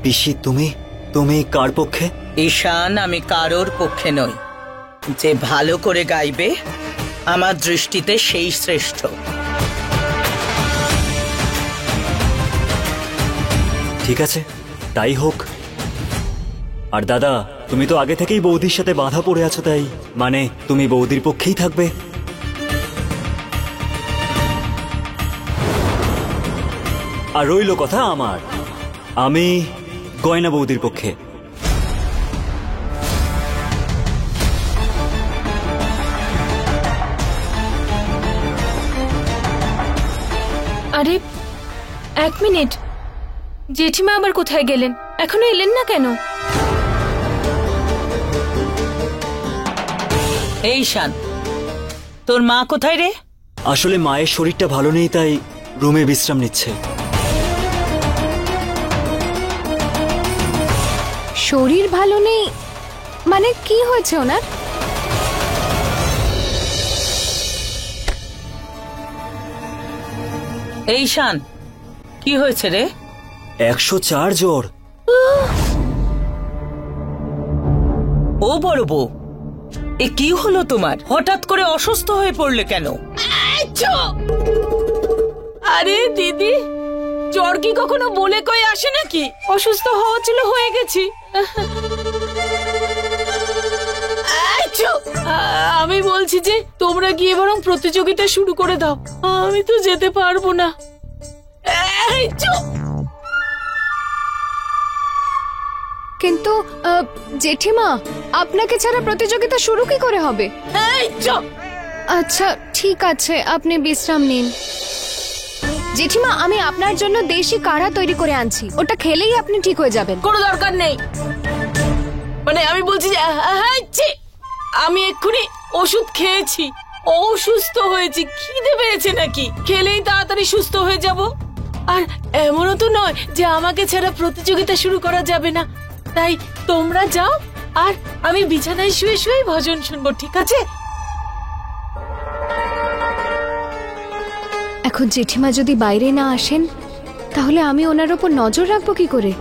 পিসি তুমি তুমি কার পক্ষে? ঈশান, আমি কারোর পক্ষে নই। যে ভালো করে গাইবে আমার দৃষ্টিতে সেই শ্রেষ্ঠ। ঠিক আছে, তাই হোক। আর দাদা, তুমি তো আগে থেকেই বৌদির সাথে বাঁধা পড়ে আছো, তাই মানে তুমি বৌদির পক্ষেই থাকবে। আর রইল কথা আমার, আমি গয়না বৌদির পক্ষে। আরে এক মিনিট, জেঠিমা আবার কোথায় গেলেন? এখনো এলেন না কেন? এই ঈশান, তোর মা কোথায় রে? আসলে মায়ের শরীরটা ভালো নেই, তাই রুমে বিশ্রাম নিচ্ছে। শরীর ভালো নেই মানে কি হয়েছে ওনার? এই ঈশান, কি হয়েছে রে? 104 জ্বর। ও বড় বউ, এ কি হলো তোমার? হঠাৎ করে অসুস্থ হয়ে পড়লে কেন? আরে দিদি, জ্বর কি কখনো বলে কয়ে আসে নাকি? অসুস্থ হওয়া ছিল, হয়ে গেছি। আমি বলছি যে তোমরা গিয়ে বরং প্রতিযোগিতা শুরু করে দাও, আমি তো যেতে পারবো না। কিন্তু জেঠিমা, আপনাকে ছাড়া প্রতিযোগিতা শুরু কি করে হবে? আচ্ছা ঠিক আছে, আপনি বিশ্রাম নিন। জেঠিমা, আমি আপনার জন্য দেশি কাঢ়া তৈরি করে আনছি, ওটা খেলেই আপনি ঠিক হয়ে যাবেন। কোনো দরকার নেই, মানে আমি বলছি যে আমি এক্ষুনি ওষুধ খেয়েছি, অসুস্থ হয়েছি। খিদে পেয়েছে নাকি? খেলেই তাড়াতাড়ি সুস্থ হয়ে যাব। আর এমনও তো নয় যে আমাকে ছাড়া প্রতিযোগিতা শুরু করা যাবে না। তাই তোমরা যাও, আর আমি বিছানায় শুয়ে শুয়ে ভজন শুনবো, ঠিক আছে? এখন জেঠিমা যদি বাইরে না আসেন, তাহলে আমি ওনার ওপর নজর রাখবো কি করে?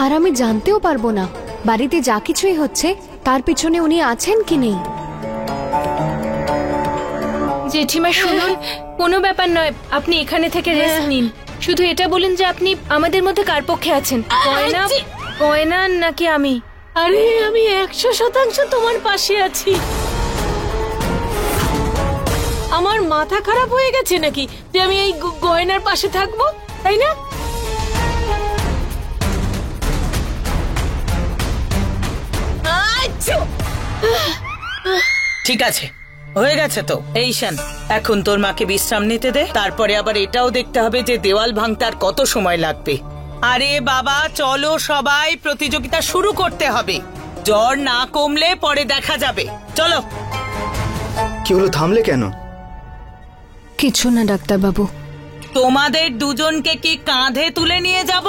আর আমি জানতেও পারবো না বাড়িতে যা কিছুই হচ্ছে তার পিছনে উনি আছেন কি নেই। জেঠিমা শুনুন, কোনো ব্যাপার নয়, আপনি এখানে থেকে রেস্ট নিন। শুধু এটা বলেন যে আপনি আমাদের মধ্যে কার পক্ষে আছেন, গয়না গয়না নাকি আমি? আরে আমি 100% তোমার পাশে আছি। আমার মাথা খারাপ হয়ে গেছে নাকি যে আমি এই গয়নার পাশে থাকবো, তাই না? ঠিক আছে, হয়ে গেছে তো। এই ঈশান, এখন তোর মাকে বিশ্রাম নিতে দে। তারপরে আবার এটাও দেখতে হবে যে দেওয়াল ভাঙতে আর কত সময় লাগবে। আরে বাবা, চলো সবাই, প্রতিযোগিতা শুরু করতে হবে। জ্বর না কমলে পরে দেখা যাবে। চলো। কি হলো, থামলে কেন? কিছু না ডাক্তারবাবু। তোমাদের দুজনকে কি কাঁধে তুলে নিয়ে যাব?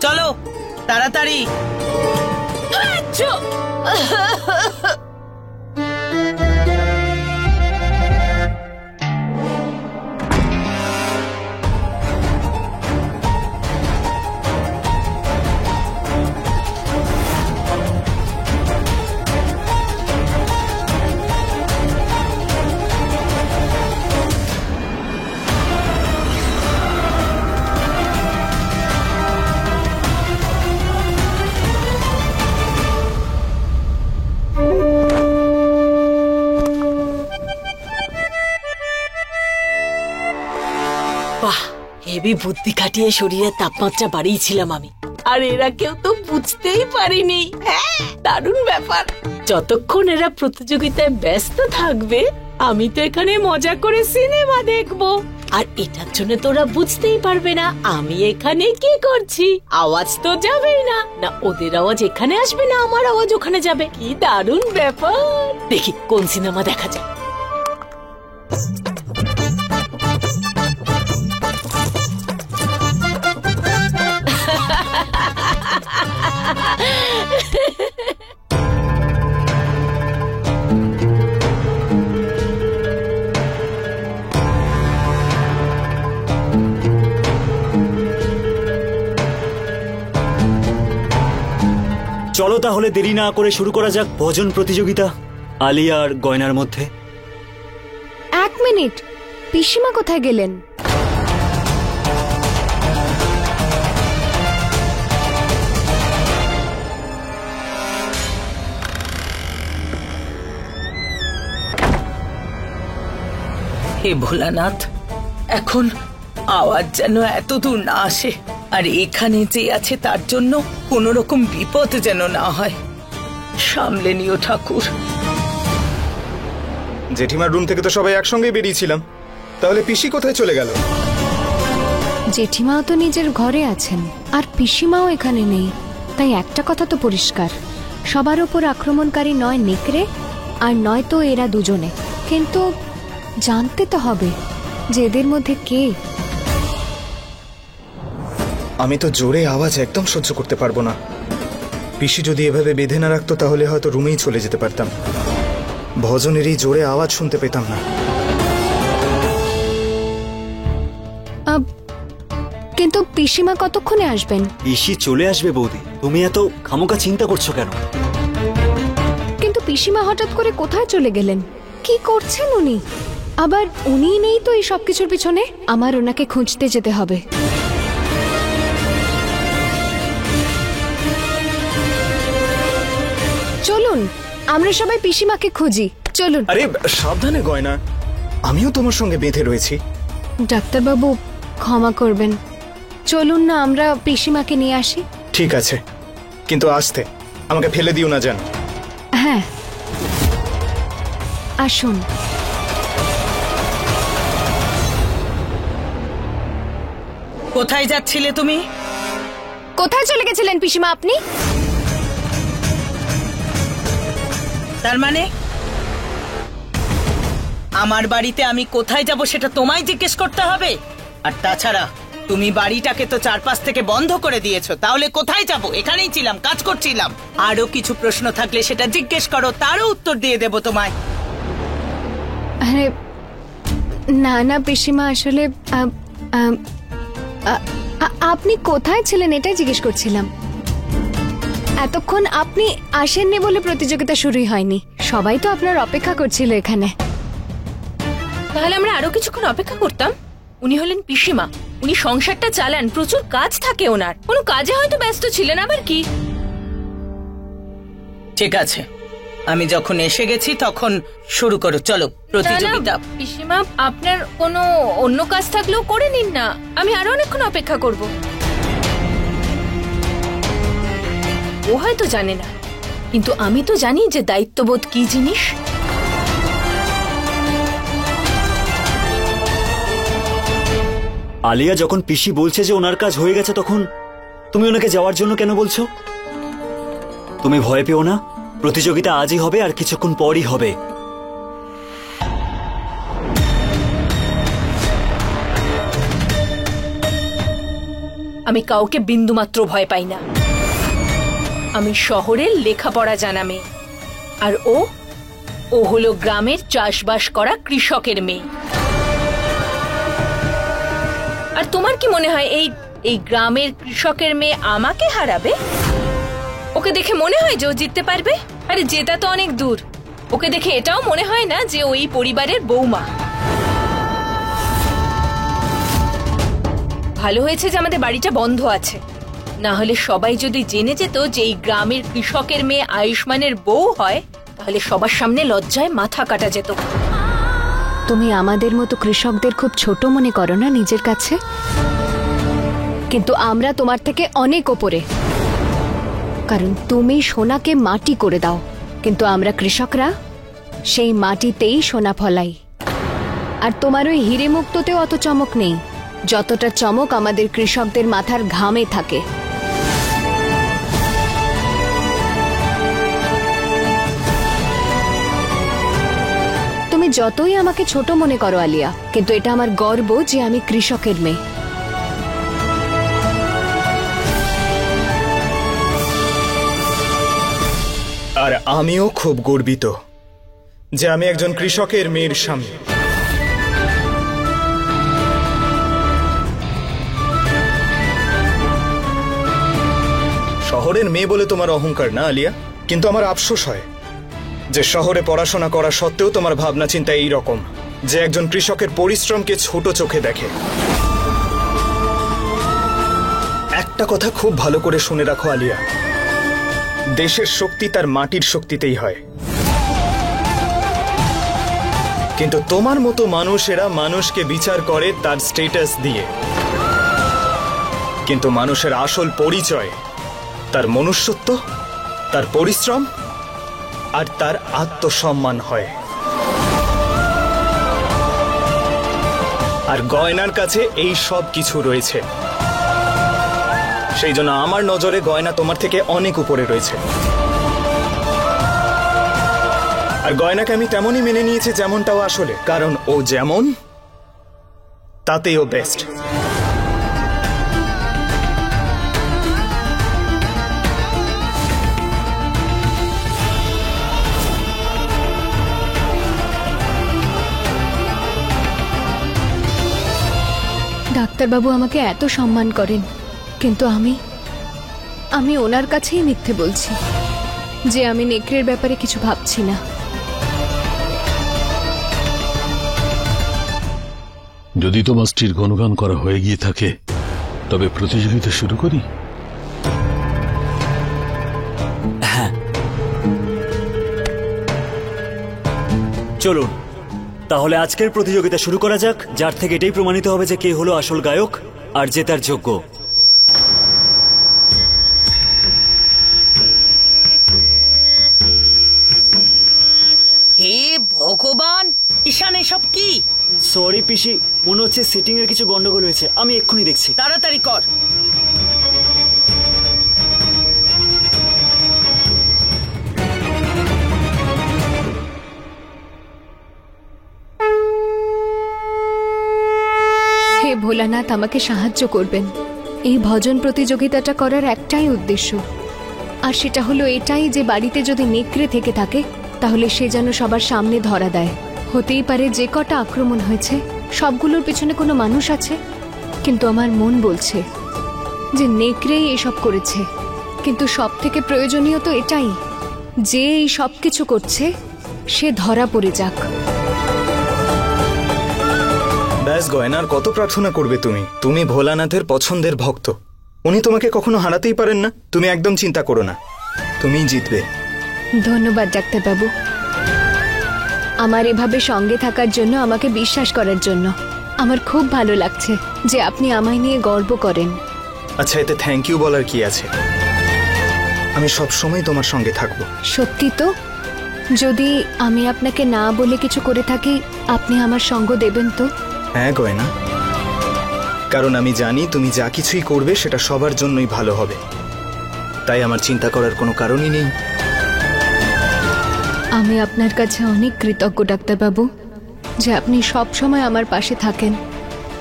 চলো তাড়াতাড়ি। বাহ, হেভি বুদ্ধি খাটিয়ে শরীরের তাপমাত্রা বাড়িয়েছিলাম আমি, আর এরা কেউ তো বুঝতেই পারেনি। দারুণ ব্যাপার। যতক্ষণ এরা প্রতিযোগিতায় ব্যস্ত থাকবে, আমি তো এখানে মজা করে সিনেমা দেখবো। আর এটার জন্য তোরা বুঝতেই পারবে না আমি এখানে কি করছি। আওয়াজ তো যাবেই না, না ওদের আওয়াজ এখানে আসবে, না আমার আওয়াজ ওখানে যাবে। কি দারুণ ব্যাপার। দেখি কোন সিনেমা দেখা যায়। তাহলে দেরি না করে শুরু করা যাক ভজন প্রতিযোগিতা আলিয়া আর গয়নার মধ্যে। 1 মিনিট, পিসিমা কোথায় গেলেন? হে ভোলানাথ, এখন আওয়াজ যেন এত দূর না আসে, আর এখানে যে আছে তার জন্য কোনো রকম বিপদ যেন না হয়। সামলে নিও ঠাকুর। জেঠিমার রুম থেকে তো সবাই একসঙ্গে বেরিয়েছিলাম, তাহলে পিসি কোথায় চলে গেল? জেঠিমাও তো নিজের ঘরে আছেন, আর পিসিমাও এখানে নেই। তাই একটা কথা তো পরিষ্কার, সবার ওপর আক্রমণকারী নয় নেকড়ে, আর নয় তো এরা দুজনে। কিন্তু জানতে তো হবে যে এদের মধ্যে কে। আমি তো জোরে আওয়াজ একদম সহ্য করতে পারবো না। পিসি যদি এভাবে বেঁধে না রাখতো তাহলে হয়তো রুমেই চলে যেতে পারতাম। ভজনের এই জোরে আওয়াজ শুনতে পেতাম না। কিন্তু পিসিমা কতক্ষণে আসবেন? পিসি চলে আসবে বৌদি, তুমি এত খামোকা চিন্তা করছো কেন? কিন্তু পিসিমা হঠাৎ করে কোথায় চলে গেলেন? কি করছেন উনি? আবার উনি নেই তো এই সবকিছুর পিছনে? আমার ওনাকে খুঁজতে যেতে হবে। চলুন আমরা সবাই পিসিমাকে খুঁজি, চলুন। আরে সাবধানে গয়না, আমিও তোমার সঙ্গে বেঁধে রয়েছি। ডাক্তারবাবু ক্ষমা করবেন, চলুন না আমরা পিসিমাকে নিয়ে আসি। ঠিক আছে, কিন্তু আসতে, আমাকে ফেলে দিও না যেন। হ্যাঁ আসুন। কোথায় যাচ্ছিলে তুমি? কোথায় চলে গেছিলেন পিসিমা আপনি? তার মানে আমার বাড়িতে আমি কোথায় যাব সেটা তোমায় জিজ্ঞেস করতে হবে? আর তাছাড়া তুমি বাড়িটাকে তো চারপাশ থেকে বন্ধ করে দিয়েছো, তাহলে কোথায় যাব? এখানেই ছিলাম, কাজ করছিলাম। আরো কিছু প্রশ্ন থাকলে সেটা জিজ্ঞেস করো, তারও উত্তর দিয়ে দেব তোমায়। আরে না না পিসিমা, আসলে আপনি কোথায় ছিলেন এটাই জিজ্ঞেস করছিলাম। এতক্ষণ আপনি আসেননি বলে প্রতিযোগিতা শুরুই হয়নি। সবাই তো আপনার অপেক্ষা করছিল এখানে। তাহলে আমরা আরো কিছুক্ষণ অপেক্ষা করতাম। উনি হলেন পিসিমা, উনি সংসারটা চালান, প্রচুর কাজ থাকে ওনার। কোনো কাজে হয়তো ব্যস্ত ছিলেন, আবার কি। ঠিক আছে, আমি যখন এসে গেছি তখন শুরু করো, চলো প্রতিযোগিতা। না, না, পিসিমা আপনার কোনো অন্য কাজ থাকলেও করে নিন না, আমি আরো অনেকক্ষণ অপেক্ষা করব। ও হয়তো জানে না, কিন্তু আমি তো জানি যে দায়িত্ববোধ কি জিনিস। আলিয়া যখন পিসি বলছে যে ওনার কাজ হয়ে গেছে, তখন তুমি ওনাকে যাওয়ার জন্য কেন বলছো? তুমি ভয় পেও না, প্রতিযোগিতা আজই হবে আর কিছুক্ষণ পরই হবে। আমি কাউকে বিন্দুমাত্র ভয় পাই না। আমি শহরের লেখাপড়া জানা মেয়ে, আর ও হলো গ্রামের চাষবাস করা কৃষকের মেয়ে। আর তোমার কি মনে হয় এই গ্রামের কৃষকের মেয়ে আমাকে হারাবে? ওকে দেখে মনে হয় যে ও জিততে পারবে? আরে জেতা তো অনেক দূর। ওকে দেখে এটাও মনে হয় না যে ওই পরিবারের বৌমা। ভালো হয়েছে যে আমাদের বাড়িটা বন্ধ আছে, না হলে সবাই যদি জেনে যেত যে এই গ্রামের কৃষকের মেয়ে আয়ুষ্মানের বউ হয়, তাহলে সবার সামনে লজ্জায় মাথা কাটা যেত। তুমি আমাদের মতো কৃষকদের খুব ছোট মনে করো না নিজের কাছে? কিন্তু আমরা তোমার থেকে অনেক ওপরে, কারণ তুমি সোনাকে মাটি করে দাও, কিন্তু আমরা কৃষকরা সেই মাটিতেই সোনা ফলাই। আর তোমার ওই হিরে মুক্ততেও অত চমক নেই যতটা চমক আমাদের কৃষকদের মাথার ঘামে থাকে। তুমি যতই আমাকে ছোট মনে করো আলিয়া, কিন্তু এটা আমার গর্ব যে আমি কৃষকের মেয়ে। আর আমিও খুব গর্বিত যে আমি একজন কৃষকের মেয়ের স্বামী। শহরের মেয়ে বলে তোমার অহংকার না আলিয়া, কিন্তু আমার আফসোস হয় যে শহরে পড়াশোনা করা সত্ত্বেও তোমার ভাবনা চিন্তা এই রকম, যে একজন কৃষকের পরিশ্রমকে ছোট চোখে দেখে। একটা কথা খুব ভালো করে শুনে রাখো আলিয়া, দেশের শক্তি তার মাটির শক্তিতেই হয়। কিন্তু তোমার মতো মানুষেরা মানুষকে বিচার করে তার স্ট্যাটাস দিয়ে, কিন্তু মানুষের আসল পরিচয় তার মনুষ্যত্ব, তার পরিশ্রম আর তার আত্মসম্মান হয়। আর গয়নার কাছে এই সব কিছু রয়েছে, সেই জন্য আমার নজরে গয়না তোমার থেকে অনেক উপরে রয়েছে। আর গয়নাকে আমি তেমনই মেনে নিয়েছি যেমনটাও আসলে, কারণ ও যেমন তাতেই ও বেস্ট। ডাক্তারবাবু আমাকে এত সম্মান করেন, কিন্তু আমি ওনার কাছেই মিথ্যে বলছি যে আমি নেকড়ের ব্যাপারে কিছু ভাবছি না। যদি তোমার স্ত্রীর গুণগান করা হয়ে গিয়ে থাকে, তবে প্রতিযোগিতা শুরু করি। চলুন তাহলে আজকের প্রতিযোগিতা শুরু করা যাক, যার থেকে এটাই প্রমাণিত হবে যে কে হলো আসল গায়ক আর জেতার যোগ্য। হে ভগবান, ঈশান এসব কি? সরি পিসি, মনে হচ্ছে সিটিং এর কিছু গন্ডগোল হয়েছে, আমি এক্ষুনি দেখছি। তাড়াতাড়ি কর। হে ভোলানাথ, আমাকে সাহায্য করবেন। এই ভজন প্রতিযোগিতাটা করার একটাই উদ্দেশ্য, আর সেটা হলো এটাই যে বাড়িতে যদি নেকড়ে থেকে থাকে তাহলে সে যেন সবার সামনে ধরা দেয়। হতেই পারে যে কটা আক্রমণ হয়েছে সবগুলোর পিছনে কোনো মানুষ আছে, কিন্তু আমার মন বলছে যে নেকড়েই এসব করেছে। কিন্তু সব থেকে প্রয়োজনীয় তো এটাই যে এই সব কিছু করছে সে ধরা পড়ে যাক। ব্যাস গয়নার কত প্রার্থনা করবে তুমি? তুমি ভোলানাথের পছন্দের ভক্ত, উনি তোমাকে কখনো হারাতেই পারেন না। তুমি একদম চিন্তা করো না, তুমিই জিতবে। ধন্যবাদ ডাক্তারবাবু, আমার এভাবে সঙ্গে থাকার জন্য, আমাকে বিশ্বাস করার জন্য। আমার খুব ভালো লাগছে যে আপনি আমায় নিয়ে গর্ব করেন। আচ্ছা, এতে থ্যাংক ইউ বলার কি আছে? আমি সব সময় তোমার সঙ্গে থাকবো। সত্যি তো? যদি আমি আপনাকে না বলে কিছু করে থাকি, আপনি আমার সঙ্গ দেবেন তো? হ্যাঁ গয়না, কারণ আমি জানি তুমি যা কিছুই করবে সেটা সবার জন্যই ভালো হবে, তাই আমার চিন্তা করার কোনো কারণই নেই। আমি আপনার কাছে অনেক কৃতজ্ঞ ডাক্তারবাবু যে আপনি সব সময় আমার পাশে থাকেন।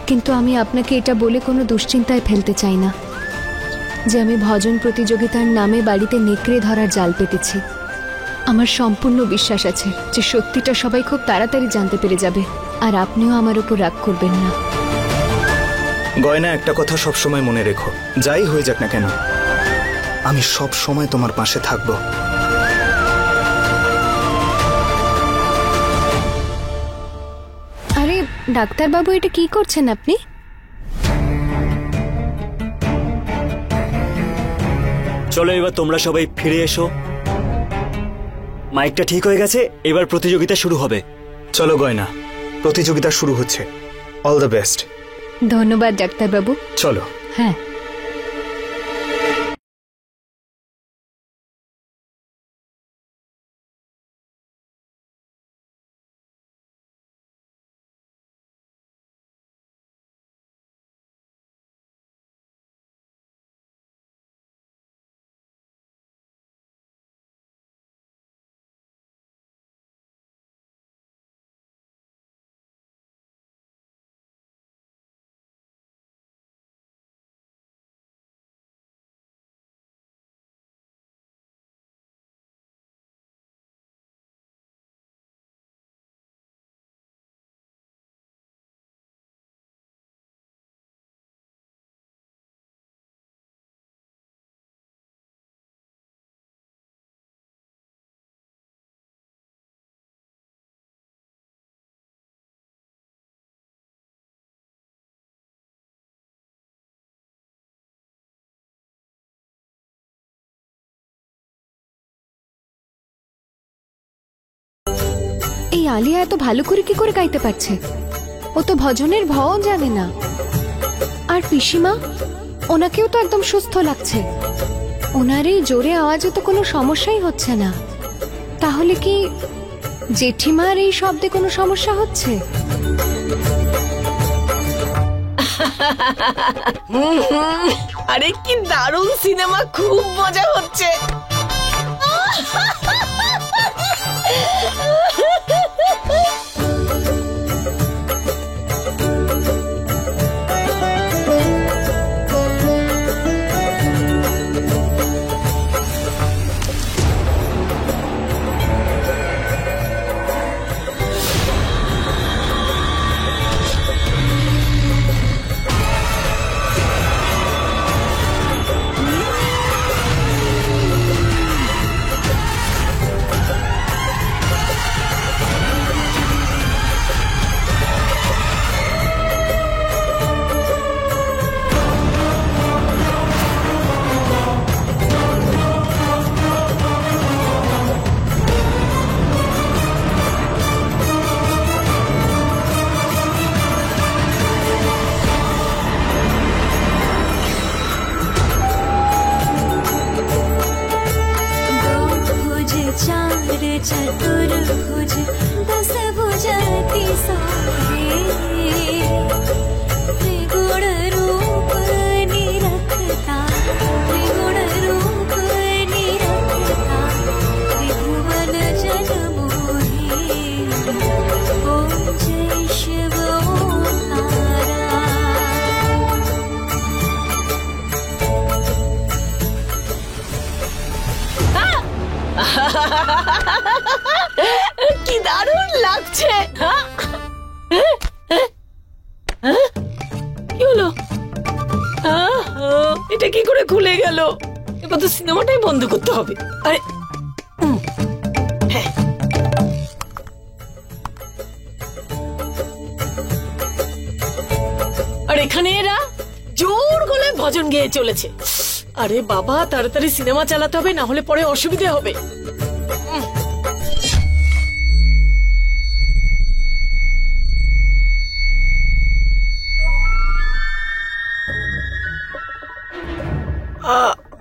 কিন্তু আমি আপনাকে এটা বলে কোনো দুশ্চিন্তায় ফেলতে চাই না যে আমি ভজন প্রতিযোগিতার নামে বাড়িতে নেকড়ে ধরার জাল পেতেছি। আমার সম্পূর্ণ বিশ্বাস আছে যে সত্যিটা সবাই খুব তাড়াতাড়ি জানতে পেরে যাবে, আর আপনিও আমার উপর রাগ করবেন না। গয়না, একটা কথা সব সময় মনে রেখো, যাই হয়ে যাক না কেন আমি সব সময় তোমার পাশে থাকবো। আরে ডাক্তারবাবু, এটা কি করছেন আপনি? চলো এবার তোমরা সবাই ফিরে এসো। মাইকটা ঠিক হয়ে গেছে, এবার প্রতিযোগিতা শুরু হবে। চলো গয়না, প্রতিযোগিতা শুরু হচ্ছে। All the best. ধন্যবাদ ডাক্তারবাবু। চলো। হ্যাঁ। আলিয়া এত ভালো করে কি করে গাইতে পারছে? ও তো ভজনের ভও জানে না। আর পিসিমা, ওনাকেও তো একদম সুস্থ লাগছে। ওনার এই জোরে আওয়াজে তো কোনো সমস্যাই হচ্ছে না। তাহলে কি জেঠিমার এই শব্দে কোনো সমস্যা হচ্ছে? আরে কি দারুণ সিনেমা, খুব মজা হচ্ছে। चतुर्भुज 10 भुजति सोहे त्रिगुण रूप निरखता त्रिगुण रूप निरखता त्रिभुवन जन मोहे ओम जय शिव ओंकारा। কি দারুণ লাগছে। কি হলো? এটা কি করে খুলে গেল? এবার তো সিনেমাটাই বন্ধ করতে হবে। আরে হ্যাঁ। আর এখানে এরা জোর গলায় ভজন গেয়ে চলেছে। আরে বাবা, তাড়াতাড়ি সিনেমা চালাতে হবে, না হলে পরে অসুবিধে হবে।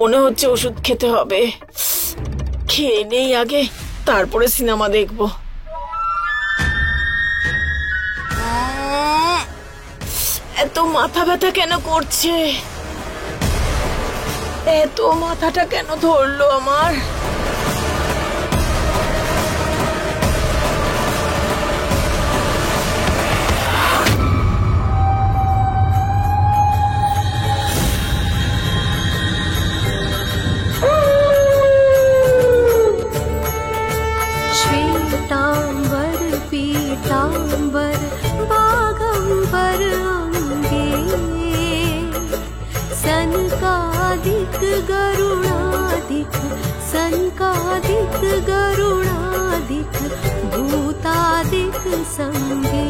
মনে হচ্ছে ওষুধ খেতে হবে। খেয়ে নেই আগে, তারপরে সিনেমা দেখবো। এত মাথা ব্যথা কেন করছে? এত মাথাটা কেন ধরলো আমার? श्वेतांबर पीतांबर बागंबर अंगे सनकादिक गरुणादिक सनकादिक गरुणादिक भूतादिक संगे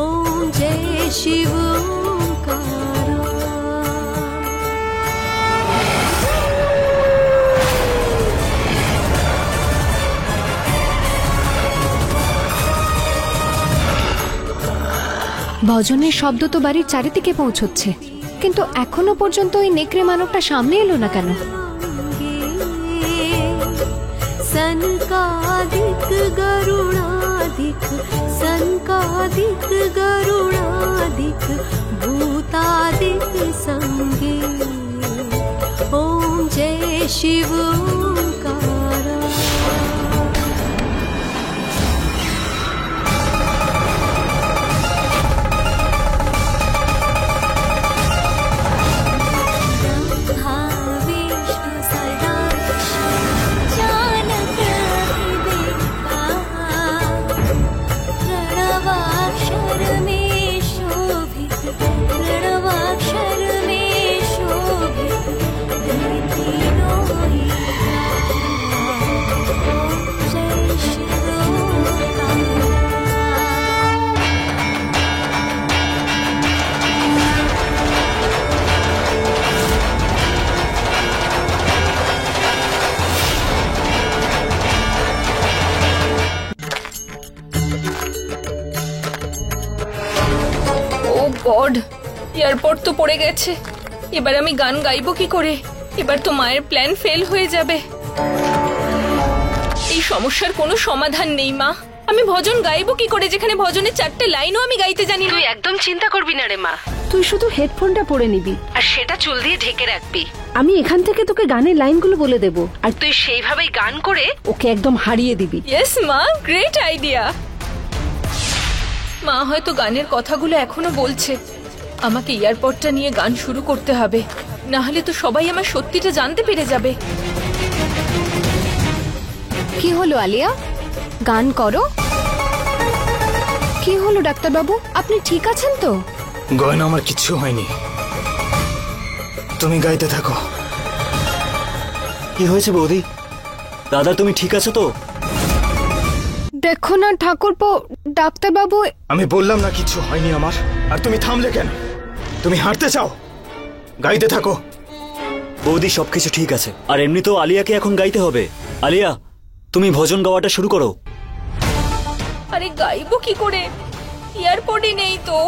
ओम जय शिव ओंकारा। ভজনের শব্দ তো বাড়ির চারিদিকে পৌঁছচ্ছে, কিন্তু এখনো পর্যন্ত ওই নেকড়ে মানবটা সামনে এলো না কেন? सनकादिक गरुणादिक सनकादिक गरुणादिक भूतादिक संगे ओम जय शिव ओंकारा। प्रणवाक्षर में शोभित গড, এয়ারপোর্ট তো পড়ে গেছে। এবার আমি গান গাইবো কি করে? এবার তো মায়ের প্ল্যান ফেল হয়ে যাবে। এই সমস্যার কোনো সমাধান নেই মা। আমি ভজন গাইবো কি করে যেখানে ভজনের 4টে লাইনও আমি গাইতে জানি না? তুই একদম চিন্তা করবি না রে মা। তুই শুধু হেডফোনটা পরে নিবি আর সেটা চুল দিয়ে ঢেকে রাখবি। আমি এখান থেকে তোকে গানের লাইনগুলো বলে দেব আর তুই সেইভাবেই গান করে ওকে একদম হারিয়ে দিবি। ইয়েস মা, গ্রেট আইডিয়া। মা হয়তো গানের কথাগুলো এখনো বলছে। আমাকে এয়ারপোর্টটা নিয়ে গান শুরু করতে হবে, না হলে তো সবাই আমার সত্যিটা জানতে পেরে যাবে। কি হলো আলিয়া, গান করো। কি হলো ডাক্তারবাবু, আপনি ঠিক আছেন তো? গয়না, আমার কিচ্ছু হয়নি, তুমি গাইতে থাকো। কি হয়েছে বৌদি? দাদা তুমি ঠিক আছো তো? দেখো না ঠাকুরপো, ডাক্তারবাবু। আমি বললাম না কিচ্ছু হয়নি আমার, আর তুমি থামলে কেন? তুমি হাঁটতে চাও, গাইতে থাকো। বৌদি সবকিছু ঠিক আছে, আর এমনিতেও আলিয়াকে এখন গাইতে হবে। আলিয়া তুমি ভজন গাওয়াটা শুরু করো। আরে গাইবো কি করে? এয়ারপোর্টই নেই তো।